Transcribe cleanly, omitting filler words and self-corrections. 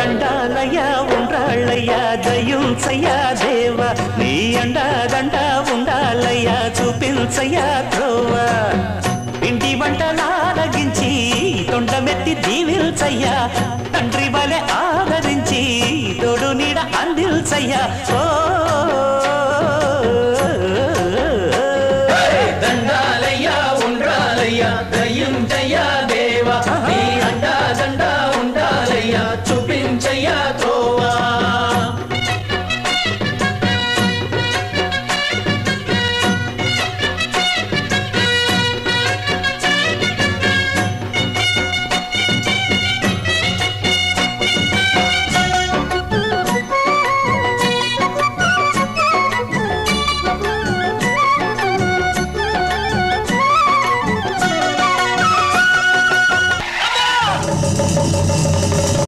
దండాలయ్యా ఉండాలయ్యా దయుంచయ్యా దేవ నీ అండాదండ ఉండాలయ్యా చూపించయ్యా త్రోవ ఇంటి వంటలారగించి తొండమెత్తి దీవిల్చయ్యా తండ్రి వలె ఆదరించి తోడు నీడ అందిల్చయ్యా ఓ